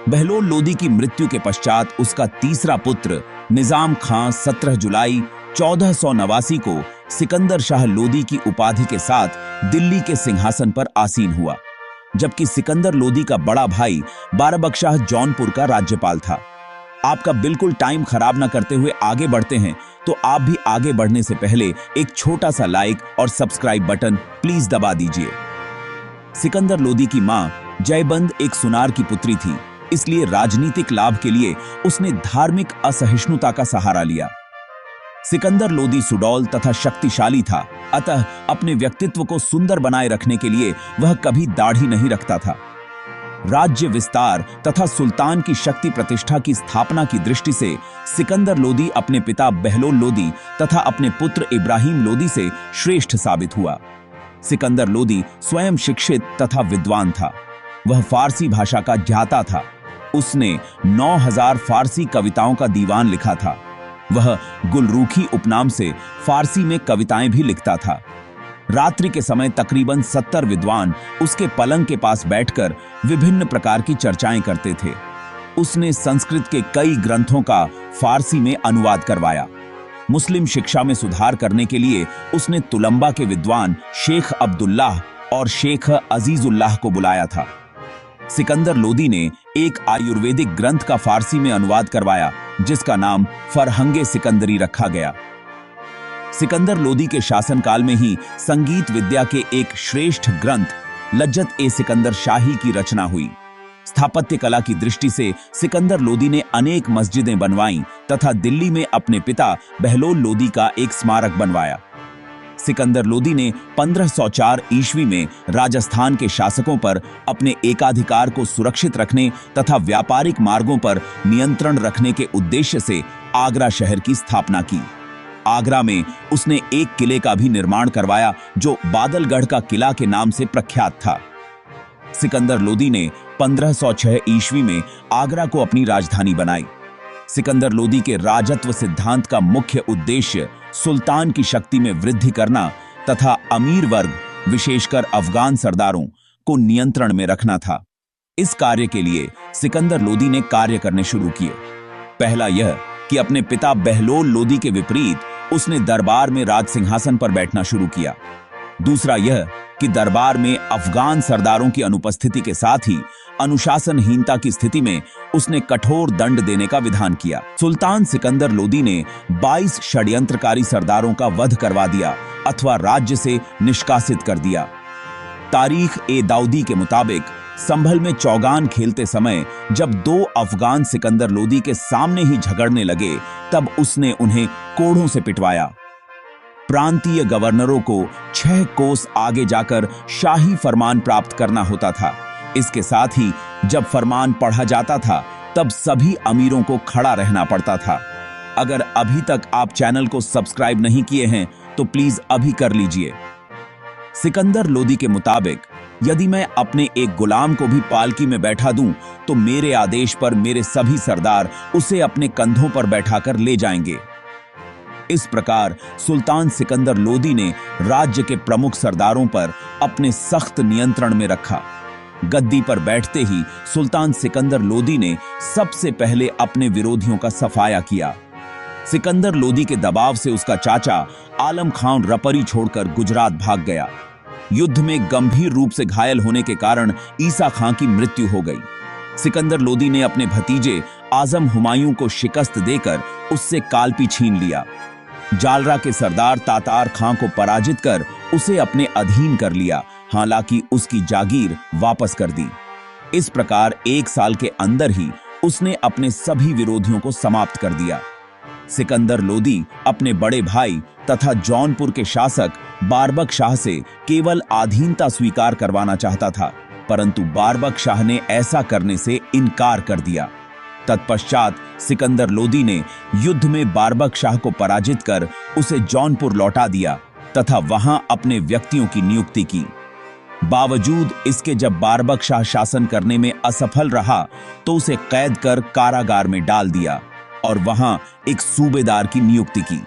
बहलोल लोदी की मृत्यु के पश्चात उसका तीसरा पुत्र निजाम खां 17 जुलाई 1489 को सिकंदर शाह लोदी की उपाधि के साथ दिल्ली के सिंहासन पर आसीन हुआ, जबकि सिकंदर लोदी का बड़ा भाई बाराबकशाह जौनपुर का राज्यपाल था। आपका बिल्कुल टाइम खराब ना करते हुए आगे बढ़ते हैं, तो आप भी आगे बढ़ने से पहले एक छोटा सा लाइक और सब्सक्राइब बटन प्लीज दबा दीजिए। सिकंदर लोदी की मां जयबंद एक सुनार की पुत्री थी, इसलिए राजनीतिक लाभ के लिए उसने धार्मिक असहिष्णुता का सहारा लिया। सिकंदर लोदी सुडौल तथा शक्तिशाली था, अतः अपने व्यक्तित्व को सुंदर बनाए रखने के लिए वह कभी दाढ़ी नहीं रखता था। राज्य विस्तार तथा सुल्तान की शक्ति प्रतिष्ठा की स्थापना की दृष्टि से सिकंदर लोदी अपने पिता बहलोल लोदी तथा अपने पुत्र इब्राहिम लोदी से श्रेष्ठ साबित हुआ। सिकंदर लोदी स्वयं शिक्षित तथा विद्वान था। वह फारसी भाषा का ज्ञाता था। उसने 9000 फारसी कविताओं का दीवान लिखा था। वह गुलरूखी उपनाम से फारसी में कविताएं भी लिखता था। रात्रि के समय तकरीबन 70 विद्वान उसके पलंग के पास बैठकर विभिन्न प्रकार की चर्चाएं करते थे। उसने संस्कृत के कई ग्रंथों का फारसी में अनुवाद करवाया। मुस्लिम शिक्षा में सुधार करने के लिए उसने तुलंबा के विद्वान शेख अब्दुल्लाह और शेख अजीजुल्लाह को बुलाया था। सिकंदर लोदी ने एक आयुर्वेदिक ग्रंथ का फारसी में अनुवाद करवाया, जिसका नाम फरहंगे सिकंदरी रखा गया। सिकंदर लोदी के शासनकाल में ही संगीत विद्या के एक श्रेष्ठ ग्रंथ लज्जत ए सिकंदर शाही की रचना हुई। स्थापत्य कला की दृष्टि से सिकंदर लोदी ने अनेक मस्जिदें बनवाईं तथा दिल्ली में अपने पिता बहलोल लोदी का एक स्मारक बनवाया। सिकंदर लोदी ने 1504 ईस्वी में राजस्थान के शासकों पर अपने एकाधिकार को सुरक्षित रखने तथा व्यापारिक मार्गों पर नियंत्रण रखने के उद्देश्य से आगरा शहर की स्थापना की। आगरा में उसने एक किले का भी निर्माण करवाया, जो बादलगढ़ का किला के नाम से प्रख्यात था। सिकंदर लोदी ने 1506 ईस्वी में आगरा को अपनी राजधानी बनाई। सिकंदर लोदी के राजत्व सिद्धांत का मुख्य उद्देश्य सुल्तान की शक्ति में वृद्धि करना तथा अमीर वर्ग, विशेषकर अफगान सरदारों को नियंत्रण में रखना था। इस कार्य के लिए सिकंदर लोदी ने कार्य करने शुरू किए। पहला यह कि अपने पिता बहलोल लोदी के विपरीत उसने दरबार में राज सिंहासन पर बैठना शुरू किया। दूसरा यह कि दरबार में अफगान सरदारों की अनुपस्थिति के साथ ही अनुशासनहीनता की स्थिति में उसने कठोर दंड देने का विधान किया। सुल्तान सिकंदर लोदी ने 22 षड्यंत्रकारी सरदारों का वध करवा दिया अथवा राज्य से निष्कासित कर दिया। तारीख ए दाऊदी के मुताबिक संभल में चौगान खेलते समय जब 2 अफगान सिकंदर लोदी के सामने ही झगड़ने लगे, तब उसने उन्हें कोड़ों से पिटवाया। प्रांतीय गवर्नरों को 6 कोस आगे जाकर शाही फरमान प्राप्त करना होता था। इसके साथ ही जब फरमान पढ़ा जाता था, तब सभी अमीरों को खड़ा रहना पड़ता था। अगर अभी तक आप चैनल को सब्सक्राइब नहीं किए हैं, तो प्लीज अभी कर लीजिए। सिकंदर लोदी के मुताबिक यदि मैं अपने एक गुलाम को भी पालकी में बैठा दूं, तो मेरे आदेश पर मेरे सभी सरदार उसे अपने कंधों पर बैठाकर ले जाएंगे। इस प्रकार सुल्तान सिकंदर लोदी ने राज्य के प्रमुख सरदारों पर अपने सख्त नियंत्रण में रखा। गद्दी पर बैठते ही सुल्तान सिकंदर लोदी ने सबसे पहले अपने विरोधियों का सफाया किया। सिकंदर लोदी के दबाव से उसका चाचा आलम खान रपरी छोड़कर गुजरात भाग गया। युद्ध में गंभीर रूप से घायल होने के कारण ईसा खां की मृत्यु हो गई। सिकंदर लोदी ने अपने भतीजे आजम हुमायूं को शिकस्त देकर उससे कालपी छीन लिया। जालरा के सरदार तातार खां को पराजित कर उसे अपने अधीन कर लिया, हालांकि उसकी जागीर वापस कर दी। इस प्रकार 1 साल के अंदर ही उसने अपने सभी विरोधियों को समाप्त कर दिया। सिकंदर लोदी अपने बड़े भाई तथा जौनपुर के शासक बारबक शाह से केवल अधीनता स्वीकार करवाना चाहता था, परंतु बारबक शाह ने ऐसा करने से इनकार कर दिया। तत्पश्चात सिकंदर लोदी ने युद्ध में बारबक शाह को पराजित कर उसे जौनपुर लौटा दिया तथा वहां अपने व्यक्तियों की नियुक्ति की। बावजूद इसके जब बारबक शाह शासन करने में असफल रहा, तो उसे कैद कर कारागार में डाल दिया और वहां एक सूबेदार की नियुक्ति की।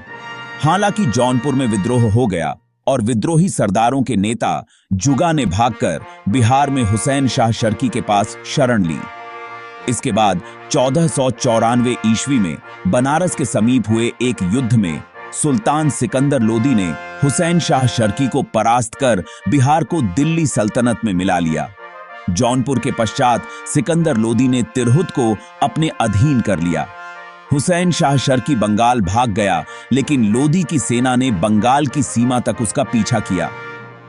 हालांकि जौनपुर में विद्रोह हो गया और विद्रोही सरदारों के नेता जुगा ने भागकर बिहार में हुसैन शाह शर्की के पास शरण ली। इसके बाद 1494 ईस्वी में बनारस के समीप हुए एक युद्ध में सुल्तान सिकंदर लोदी ने हुसैन शाह शर्की को परास्त कर बिहार को दिल्ली सल्तनत में मिला लिया। जौनपुर के पश्चात सिकंदर लोदी ने तिरहुत को अपने अधीन कर लिया। हुसैन शाह शर्की बंगाल भाग गया, लेकिन लोदी की सेना ने बंगाल की सीमा तक उसका पीछा किया।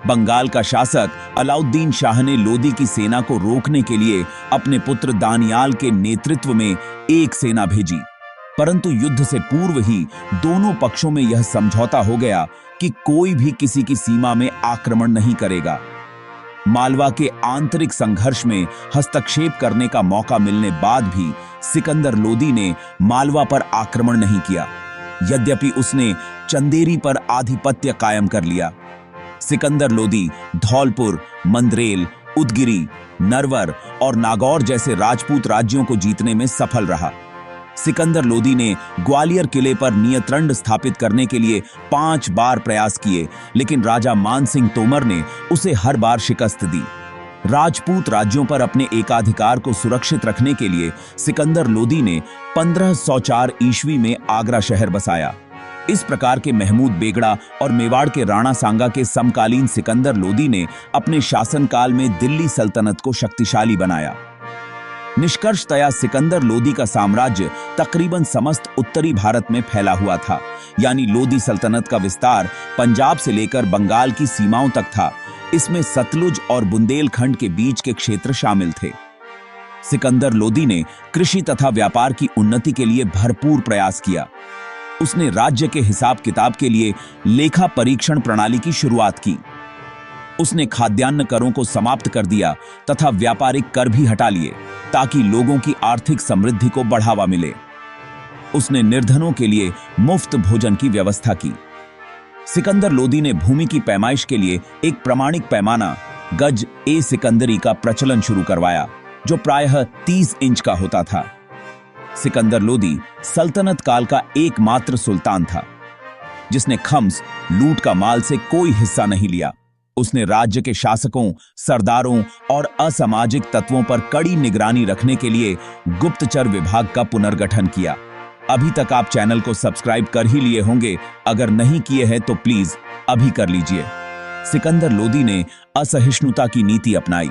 बंगाल का शासक अलाउद्दीन शाह ने लोदी की सेना को रोकने के लिए अपने पुत्र दानियाल के नेतृत्व में एक सेना भेजी, परंतु युद्ध से पूर्व ही दोनों पक्षों में यह समझौता हो गया कि कोई भी किसी की सीमा में आक्रमण नहीं करेगा। मालवा के आंतरिक संघर्ष में हस्तक्षेप करने का मौका मिलने बाद भी सिकंदर लोदी ने मालवा पर आक्रमण नहीं किया, यद्यपि उसने चंदेरी पर आधिपत्य कायम कर लिया। सिकंदर लोदी धौलपुर, मंदरेल, उदगिरी, नरवर और नागौर जैसे राजपूत राज्यों को जीतने में सफल रहा। सिकंदर लोदी ने ग्वालियर किले पर नियंत्रण स्थापित करने के लिए 5 बार प्रयास किए, लेकिन राजा मान सिंह तोमर ने उसे हर बार शिकस्त दी। राजपूत राज्यों पर अपने एकाधिकार को सुरक्षित रखने के लिए सिकंदर लोदी ने 1504 ईस्वी में आगरा शहर बसाया। इस प्रकार के महमूद बेगड़ा और मेवाड़ के राणा सांगा के समकालीन सिकंदर लोदी ने अपने शासनकाल में दिल्ली सल्तनत को शक्तिशाली बनाया। निष्कर्षतया सिकंदर लोदी का साम्राज्य तकरीबन समस्त उत्तरी भारत में फैला हुआ था, यानी लोदी सल्तनत का विस्तार पंजाब से लेकर बंगाल की सीमाओं तक था। इसमें सतलुज और बुंदेलखंड के बीच के क्षेत्र शामिल थे। सिकंदर लोदी ने कृषि तथा व्यापार की उन्नति के लिए भरपूर प्रयास किया। उसने राज्य के हिसाब किताब के लिए लेखा परीक्षण प्रणाली की शुरुआत की। उसने खाद्यान्न करों को समाप्त कर दिया तथा व्यापारिक कर भी हटा लिए, ताकि लोगों की आर्थिक समृद्धि को बढ़ावा मिले। उसने निर्धनों के लिए मुफ्त भोजन की व्यवस्था की। सिकंदर लोदी ने भूमि की पैमाइश के लिए एक प्रमाणिक पैमाना गज ए सिकंदरी का प्रचलन शुरू करवाया, जो प्रायः 30 इंच का होता था। सिकंदर लोदी सल्तनत काल का एकमात्र सुल्तान था जिसने खम्स, लूट का माल से कोई हिस्सा नहीं लिया। उसने राज्य के शासकों, सरदारों और असामाजिक तत्वों पर कड़ी निगरानी रखने के लिए गुप्तचर विभाग का पुनर्गठन किया। अभी तक आप चैनल को सब्सक्राइब कर ही लिए होंगे, अगर नहीं किए हैं तो प्लीज अभी कर लीजिए। सिकंदर लोदी ने असहिष्णुता की नीति अपनाई।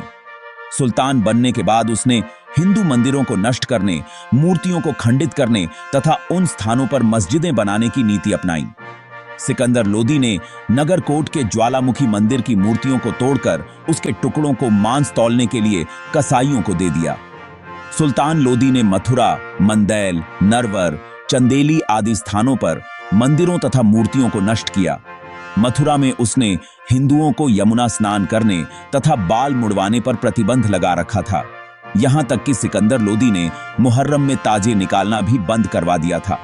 सुल्तान बनने के बाद उसने हिंदू मंदिरों को नष्ट करने, मूर्तियों को खंडित करने तथा उन स्थानों पर मस्जिदें बनाने की नीति अपनाई। सिकंदर लोदी ने नगरकोट के ज्वालामुखी मंदिर की मूर्तियों को तोड़कर उसके टुकड़ों को मांस तौलने के लिए कसाईयों को दे दिया। सुल्तान लोदी ने मथुरा, मंदैल, नरवर, चंदेली आदि स्थानों पर मंदिरों तथा मूर्तियों को नष्ट किया। मथुरा में उसने हिंदुओं को यमुना स्नान करने तथा बाल मुड़वाने पर प्रतिबंध लगा रखा था। यहां तक कि सिकंदर लोदी ने मुहर्रम में ताजे निकालना भी बंद करवा दिया था।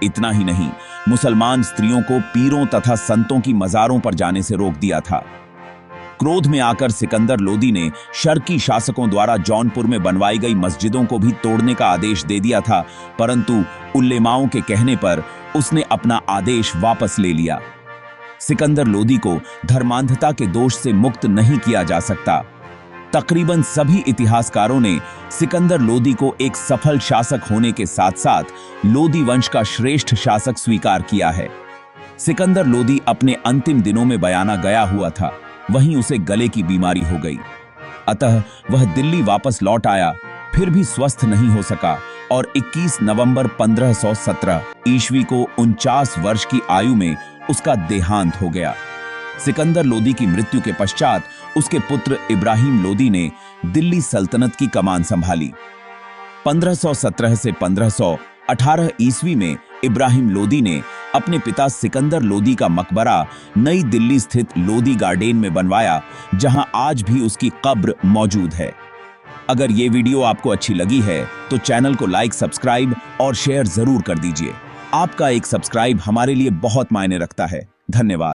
इतना ही नहीं, मुसलमान स्त्रियों को पीरों तथा संतों की मजारों पर जाने से रोक दिया था। क्रोध में आकर सिकंदर लोदी ने शर्की शासकों द्वारा जौनपुर में बनवाई गई मस्जिदों को भी तोड़ने का आदेश दे दिया था, परंतु उल्लेमाओं के कहने पर उसने अपना आदेश वापस ले लिया। सिकंदर लोदी को धर्मांधता के दोष से मुक्त नहीं किया जा सकता। तकरीबन सभी इतिहासकारों ने सिकंदर लोदी को एक सफल शासक होने के साथ साथ लोदी वंश का श्रेष्ठ शासक स्वीकार किया है। सिकंदर लोदी अपने अंतिम दिनों में बयाना गया हुआ था, वहीं उसे गले की बीमारी हो गई। अतः वह दिल्ली वापस लौट आया, फिर भी स्वस्थ नहीं हो सका और 21 नवंबर 1517 ईस्वी को 49 वर्ष की आयु में उसका देहांत हो गया। सिकंदर लोदी की मृत्यु के पश्चात उसके पुत्र इब्राहिम लोदी ने दिल्ली सल्तनत की कमान संभाली। 1517 से 1518 ईस्वी में इब्राहिम लोदी ने अपने पिता सिकंदर लोदी का मकबरा नई दिल्ली स्थित लोदी गार्डन में बनवाया, जहां आज भी उसकी कब्र मौजूद है। अगर ये वीडियो आपको अच्छी लगी है तो चैनल को लाइक, सब्सक्राइब और शेयर जरूर कर दीजिए। आपका एक सब्सक्राइब हमारे लिए बहुत मायने रखता है। धन्यवाद।